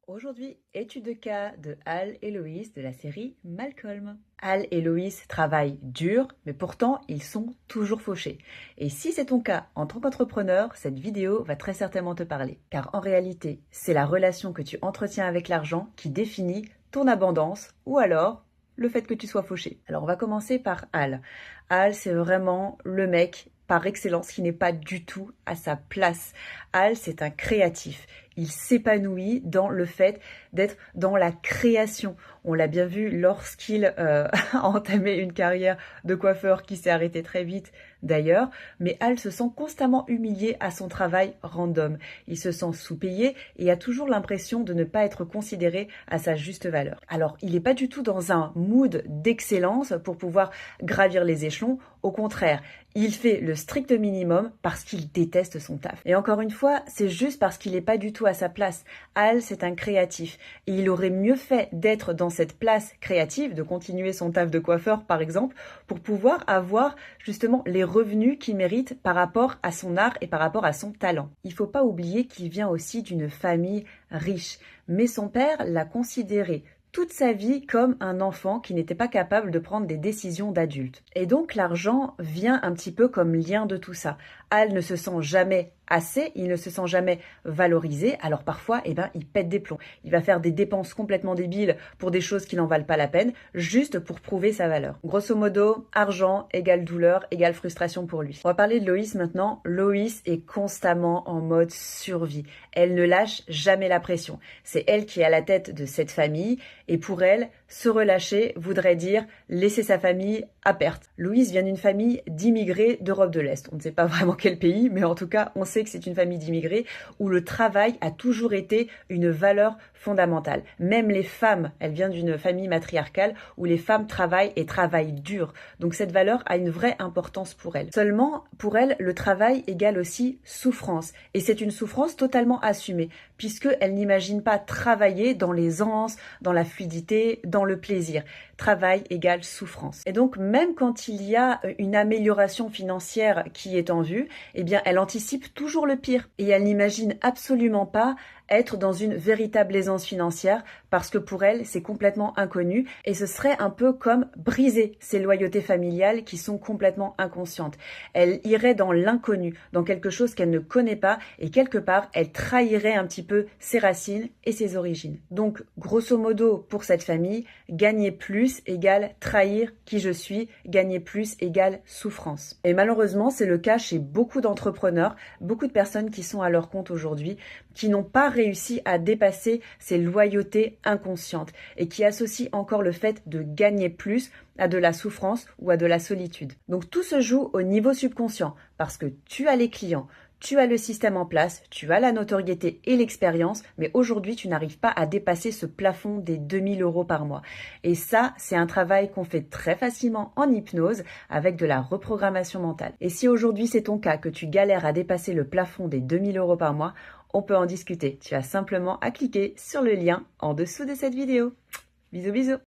Aujourd'hui, étude de cas de Hal et Loïs de la série Malcolm. Hal et Loïs travaillent dur, mais pourtant ils sont toujours fauchés. Et si c'est ton cas en tant qu'entrepreneur, cette vidéo va très certainement te parler. Car en réalité, c'est la relation que tu entretiens avec l'argent qui définit ton abondance ou alors le fait que tu sois fauché. Alors on va commencer par Hal. Hal, c'est vraiment le mec par excellence qui n'est pas du tout à sa place. Hal, c'est un créatif. Il s'épanouit dans le fait d'être dans la création. On l'a bien vu lorsqu'il a entamé une carrière de coiffeur qui s'est arrêtée très vite d'ailleurs, mais Hal se sent constamment humilié à son travail random. Il se sent sous-payé et a toujours l'impression de ne pas être considéré à sa juste valeur. Alors, il n'est pas du tout dans un mood d'excellence pour pouvoir gravir les échelons. Au contraire, il fait le strict minimum parce qu'il déteste son taf. Et encore une fois, c'est juste parce qu'il n'est pas du tout à sa place. Hal, c'est un créatif. Et il aurait mieux fait d'être dans cette place créative, de continuer son taf de coiffeur par exemple, pour pouvoir avoir justement les revenus qu'il mérite par rapport à son art et par rapport à son talent. Il ne faut pas oublier qu'il vient aussi d'une famille riche. Mais son père l'a considéré toute sa vie comme un enfant qui n'était pas capable de prendre des décisions d'adulte. Et donc l'argent vient un petit peu comme lien de tout ça. Hal ne se sent jamais assez, il ne se sent jamais valorisé, alors parfois, il pète des plombs. Il va faire des dépenses complètement débiles pour des choses qui n'en valent pas la peine, juste pour prouver sa valeur. Grosso modo, argent égale douleur, égale frustration pour lui. On va parler de Loïs maintenant. Loïs est constamment en mode survie. Elle ne lâche jamais la pression. C'est elle qui est à la tête de cette famille, et pour elle, se relâcher voudrait dire laisser sa famille à perte. Loïs vient d'une famille d'immigrés d'Europe de l'Est. On ne sait pas vraiment quel pays, mais en tout cas, on sait que c'est une famille d'immigrés où le travail a toujours été une valeur fondamentale. Même les femmes, elle vient d'une famille matriarcale où les femmes travaillent et travaillent dur. Donc cette valeur a une vraie importance pour elle. Seulement, pour elle, le travail égale aussi souffrance. Et c'est une souffrance totalement assumée, puisqu'elle n'imagine pas travailler dans l'aisance, dans la fluidité, dans le plaisir. Travail égale souffrance. Et donc, même quand il y a une amélioration financière qui est en vue, elle anticipe toujours le pire. Et elle n'imagine absolument pas être dans une véritable aisance financière parce que pour elle, c'est complètement inconnu et ce serait un peu comme briser ses loyautés familiales qui sont complètement inconscientes. Elle irait dans l'inconnu, dans quelque chose qu'elle ne connaît pas et quelque part, elle trahirait un petit peu ses racines et ses origines. Donc, grosso modo, pour cette famille, gagner plus égale trahir qui je suis, gagner plus égale souffrance. Et malheureusement, c'est le cas chez beaucoup d'entrepreneurs, beaucoup de personnes qui sont à leur compte aujourd'hui, qui n'ont pas réussi à dépasser ces loyautés inconscientes et qui associent encore le fait de gagner plus à de la souffrance ou à de la solitude. Donc tout se joue au niveau subconscient parce que tu as les clients, tu as le système en place, tu as la notoriété et l'expérience, mais aujourd'hui, tu n'arrives pas à dépasser ce plafond des 2000 € par mois. Et ça, c'est un travail qu'on fait très facilement en hypnose avec de la reprogrammation mentale. Et si aujourd'hui, c'est ton cas, que tu galères à dépasser le plafond des 2000 € par mois, on peut en discuter. Tu as simplement à cliquer sur le lien en dessous de cette vidéo. Bisous, bisous.